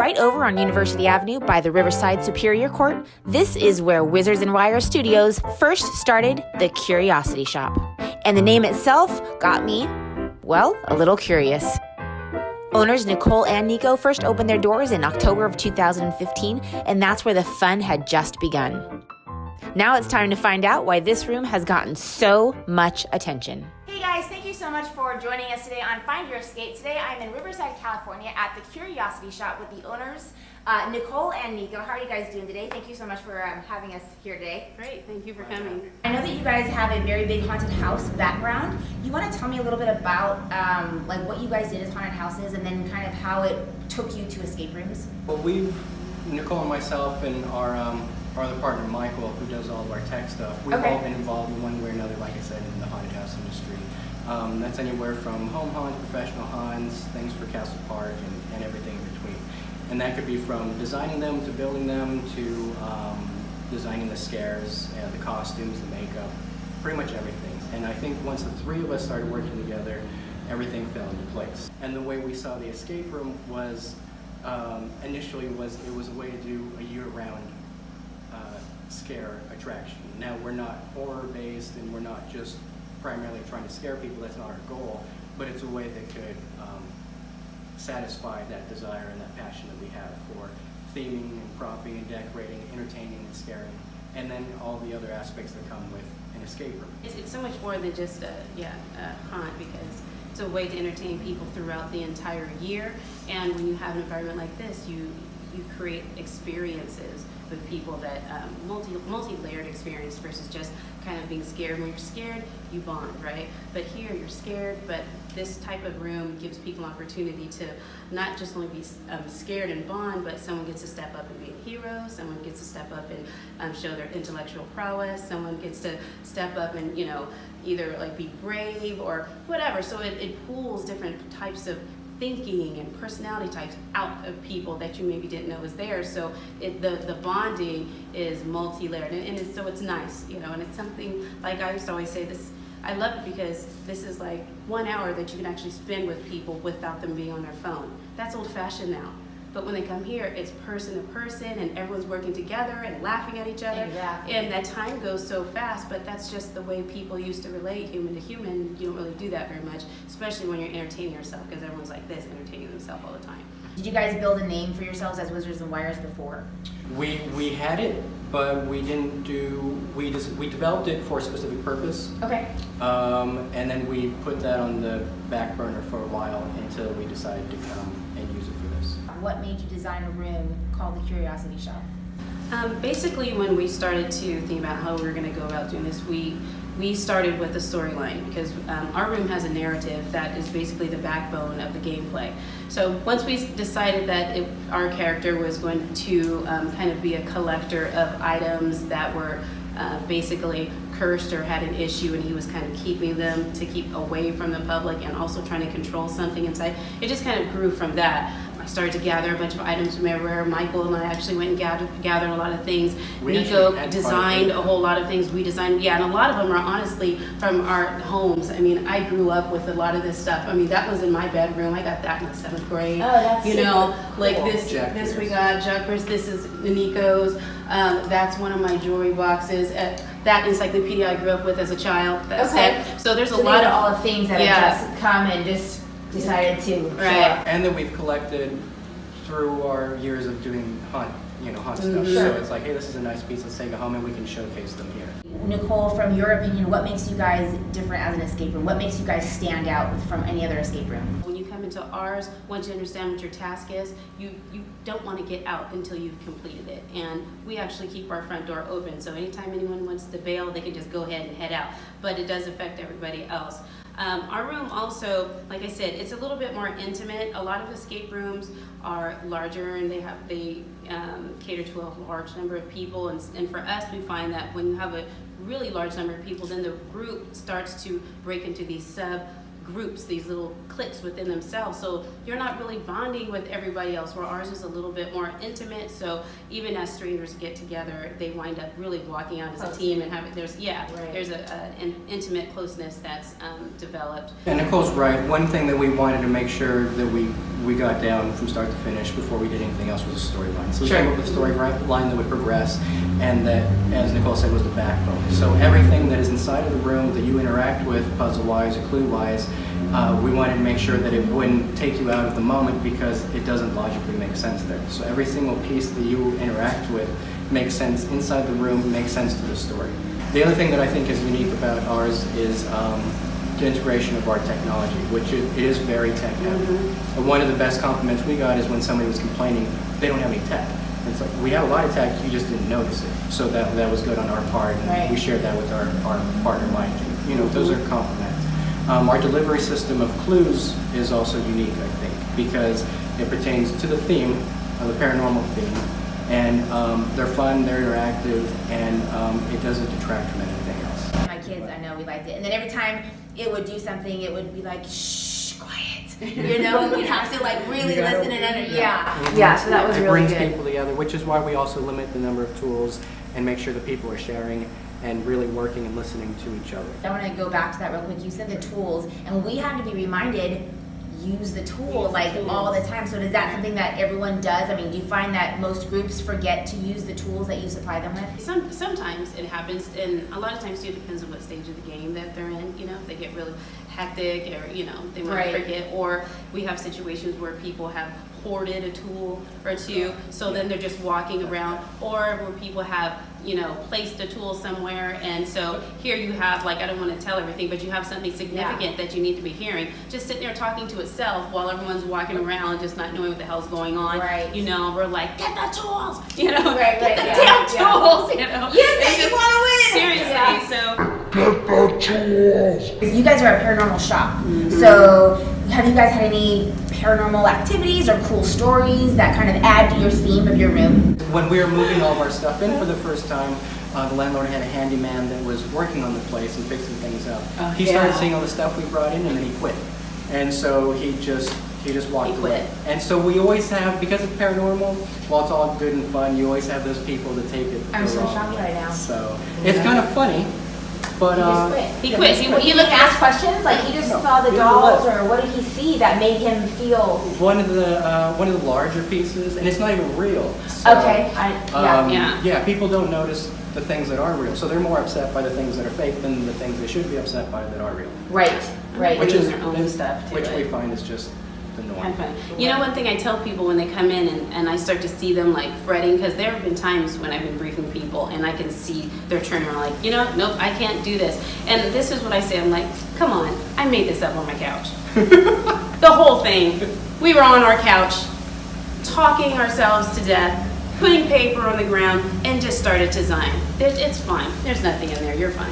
Right over on University Avenue by the Riverside Superior Court, this is where Wizards and Wire Studios first started the Curiosity Shop. And the name itself got me, well, a little curious. Owners Nicole and Niko first opened their doors in October of 2015, and that's where the fun had just begun. Now it's time to find out why this room has gotten so much attention. Hey guys, thank you so much for joining us today on Find Your Escape. Today I'm in Riverside, California at the Curiosity Shop with the owners, Nicole and Niko. How are you guys doing today? Thank you so much for having us here today. Great, thank you for coming. I know that you guys have a very big haunted house background. You want to tell me a little bit about like what you guys did as haunted houses and then kind of how it took you to escape rooms? Well, Nicole and myself and our other partner Michael, who does all of our tech stuff, we've all been involved in one way or another, like I said, in the haunted house industry. That's anywhere from home haunts, professional haunts, things for Castle Park, and everything in between. And that could be from designing them to building them to designing the scares, the costumes, the makeup, pretty much everything. And I think once the three of us started working together, everything fell into place. And the way we saw the escape room was, initially it was a way to do a year-round scare attraction. Now we're not horror-based and we're not just primarily trying to scare people, that's not our goal, but it's a way that could satisfy that desire and that passion that we have for theming and propping and decorating, entertaining and scaring, and then all the other aspects that come with an escape room. It's so much more than just a haunt, because it's a way to entertain people throughout the entire year, and when you have an environment like this, you create experiences with people that multi-layered experience versus just kind of being scared. When you're scared, you bond, right? But here you're scared, but this type of room gives people an opportunity to not just only be scared and bond, but someone gets to step up and be a hero, someone gets to step up and show their intellectual prowess, someone gets to step up and, you know, either like be brave or whatever. So it pulls different types of thinking and personality types out of people that you maybe didn't know was there. So the bonding is multi-layered, and so it's nice, you know, and it's something, like I used to always say this, I love it because this is like 1 hour that you can actually spend with people without them being on their phone. That's old-fashioned now. But when they come here, it's person to person, and everyone's working together and laughing at each other. Exactly. And that time goes so fast, but that's just the way people used to relate, human to human. You don't really do that very much, especially when you're entertaining yourself, because everyone's like this, entertaining themselves all the time. Did you guys build a name for yourselves as Wizards and Wires before? We had it, but we didn't do, we developed it for a specific purpose. Okay. And then we put that on the back burner for a while until we decided to come and use it for this. What made you design a room called the Curiosity Shop? Basically, when we started to think about how we were going to go about doing this, we started with a storyline, because our room has a narrative that is basically the backbone of the gameplay. So once we decided that our character was going to kind of be a collector of items that were basically cursed or had an issue, and he was kind of keeping them to keep away from the public and also trying to control something inside, it just kind of grew from that. I started to gather a bunch of items from everywhere. Michael and I actually went and gathered a lot of things. Niko designed a whole lot of things. We designed, and a lot of them are honestly from our homes. I mean, I grew up with a lot of this stuff. I mean, that was in my bedroom. I got that in the 7th grade. Oh, that's you know, cool. Like this we got Juckers. This is Niko's. That's one of my jewelry boxes. That encyclopedia I grew up with as a child. So there's a lot of all the things that have just come and just decided to right. And then we've collected through our years of doing hunt stuff. Sure. So it's like, hey, this is a nice piece, let's take it home and we can showcase them here. Nicole, from your opinion, what makes you guys different as an escape room? What makes you guys stand out from any other escape room? When you come into ours, once you understand what your task is, you don't want to get out until you've completed it. And we actually keep our front door open, so anytime anyone wants to bail, they can just go ahead and head out. But it does affect everybody else. Our room also, like I said, it's a little bit more intimate. A lot of escape rooms are larger, and they cater to a large number of people. And for us, we find that when you have a really large number of people, then the group starts to break into these groups, these little cliques within themselves. So you're not really bonding with everybody else, where ours is a little bit more intimate. So even as strangers get together, they wind up really walking out as a team and having, there's an intimate closeness that's developed. And Nicole's right. One thing that we wanted to make sure that we got down from start to finish before we did anything else was a storyline. So we came up with a storyline that would progress, and that, as Nicole said, was the backbone. So everything that is inside of the room that you interact with, puzzle-wise or clue-wise, we wanted to make sure that it wouldn't take you out of the moment because it doesn't logically make sense there. So every single piece that you interact with makes sense inside the room, makes sense to the story. The other thing that I think is unique about ours is the integration of our technology, which it is very tech heavy. One of the best compliments we got is when somebody was complaining they don't have any tech. And it's like, we have a lot of tech, you just didn't notice it. So that was good on our part, and we shared that with our partner Mike. You know, those are compliments. Our delivery system of clues is also unique, I think, because it pertains to the theme, the paranormal theme, and they're fun, they're interactive, and it doesn't detract from anything else. My kids, I know we liked it. And then every time it would do something, it would be like, shh, quiet. You know, and we'd have to like really listen and under. Yeah, so that was really good. It brings people together, which is why we also limit the number of tools and make sure that people are sharing and really working and listening to each other. I want to go back to that real quick. You said the tools, and we had to be reminded, use the tool like all the time. So is that something that everyone does? I mean, do you find that most groups forget to use the tools that you supply them with? Sometimes it happens, and a lot of times too, it depends on what stage of the game that they're in. You know, if they get really hectic, or you know, they might forget. Or we have situations where people have hoarded a tool or two, so then they're just walking around, or where people have, you know, placed a tool somewhere, and so here you have, like, I don't want to tell everything, but you have something significant that you need to be hearing, just sitting there talking to itself while everyone's walking around just not knowing what the hell's going on. You know, we're like, get the tools, you know, get the damn tools, you know. You want to win. Seriously, so. Get the tools. You guys are a paranormal shop, so have you guys had any paranormal activities or cool stories that kind of add to your theme of your room? When we were moving all of our stuff in for the first time, the landlord had a handyman that was working on the place and fixing things up. He started seeing all the stuff we brought in, and then he quit. And so he just walked away. And so we always have, because it's paranormal, while it's all good and fun, you always have those people that take it. I'm so shocked right now. So it's kind of funny. But he quit. He looked ask questions, like he just saw the dolls, or what did he see that made him feel? One of the larger pieces, and it's not even real. So, yeah. People don't notice the things that are real, so they're more upset by the things that are fake than the things they should be upset by that are real. Right. Which is their own stuff too, which we find is just the norm. Kind of fun. You know, one thing I tell people when they come in and I start to see them like fretting, because there have been times when I've been briefing people and I can see their turn around like, you know, nope, I can't do this. And this is what I say, I'm like, come on, I made this up on my couch. The whole thing. We were on our couch, talking ourselves to death, putting paper on the ground, and just started to design. It's fine. There's nothing in there. You're fine.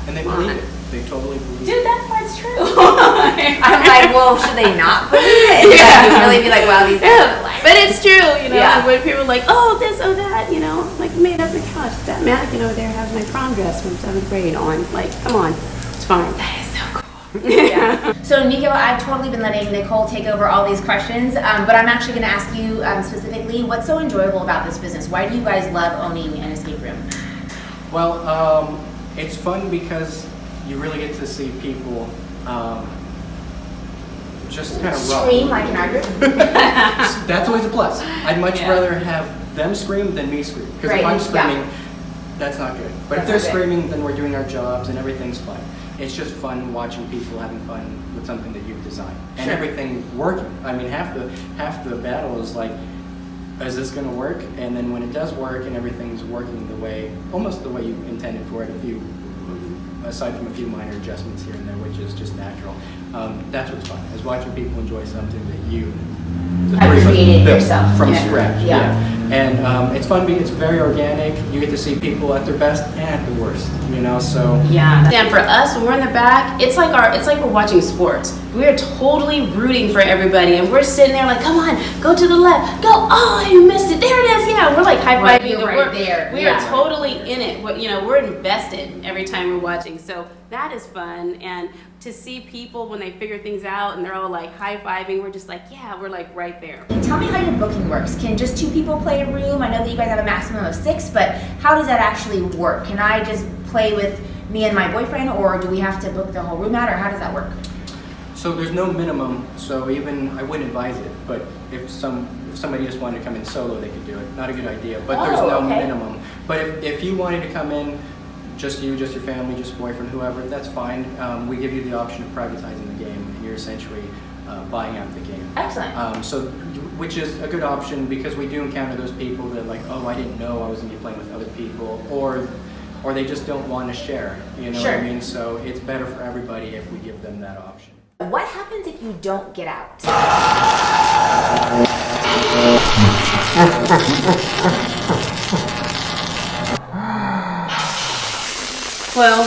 And they believe it. They totally believe it. Dude, that part's true. I'm like, well, should they not believe it? You'd really be like, wow, these guys are lying. But it's true, you know, and when people are like, oh, this, oh, that, you know, like made up the couch. That mannequin over there has my prom dress from 7th grade on. Like, come on, it's fine. That is so cool. So, Niko, I've totally been letting Nicole take over all these questions, but I'm actually going to ask you specifically, what's so enjoyable about this business? Why do you guys love owning an escape room? Well, it's fun because you really get to see people just kind of scream like in our group. That's always a plus. I'd much rather have them scream than me scream. Because if I'm screaming, that's not good. But if they're screaming, then we're doing our jobs and everything's fun. It's just fun watching people having fun with something that you've designed. And everything working. I mean, half the battle is like, is this going to work? And then when it does work and everything's working almost the way you intended for it, aside from a few minor adjustments here and there, which is just natural. That's what's fun, is watching people enjoy something that you have created yourself from scratch. And it's fun because it's very organic. You get to see people at their best and at the worst, you know, so. Yeah, and for us, when we're in the back, it's like we're watching sports. We're totally rooting for everybody, and we're sitting there like, come on, go to the left, go, oh, you missed it, there it is, yeah. We're like high-fiving. You're right there. We are totally in it. You know, we're invested every time we're watching, so that is fun. And to see people when they figure things out and they're all like high-fiving, we're just like, yeah, we're like right there. Tell me how your booking works. Can just 2 people play a room? I know that you guys have a maximum of 6, but how does that actually work? Can I just play with me and my boyfriend, or do we have to book the whole room out, or how does that work? So there's no minimum, so even, I wouldn't advise it, but if somebody just wanted to come in solo, they could do it. Not a good idea, but there's no minimum. But if you wanted to come in, just you, just your family, just boyfriend, whoever, that's fine. We give you the option of privatizing the game, and you're essentially buying out the game. Excellent. So, which is a good option because we do encounter those people that are like, oh, I didn't know I was going to be playing with other people, or they just don't want to share, you know what I mean? So it's better for everybody if we give them that option. What happens if you don't get out? Well,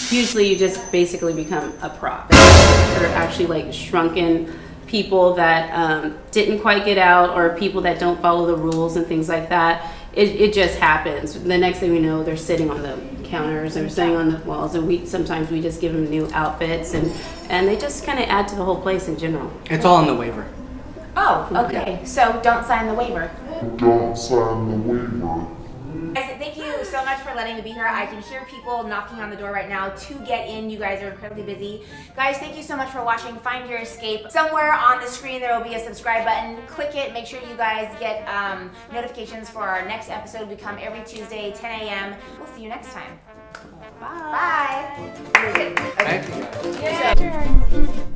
usually you just basically become a prop. They're actually like shrunken people that didn't quite get out, or people that don't follow the rules and things like that. It just happens. The next thing we know, they're sitting on the counters, they're sitting on the walls, and sometimes we just give them new outfits, and they just kind of add to the whole place in general. It's all in the waiver. Oh, okay. So don't sign the waiver. Don't sign the waiver. Guys, thank you so much for letting me be here. I can hear people knocking on the door right now to get in. You guys are incredibly busy. Guys, thank you so much for watching Find Your Escape. Somewhere on the screen there will be a subscribe button. Click it. Make sure you guys get notifications for our next episode. We come every Tuesday, 10 a.m. We'll see you next time. Bye. Bye. You're good. Okay. Thank you. Your turn.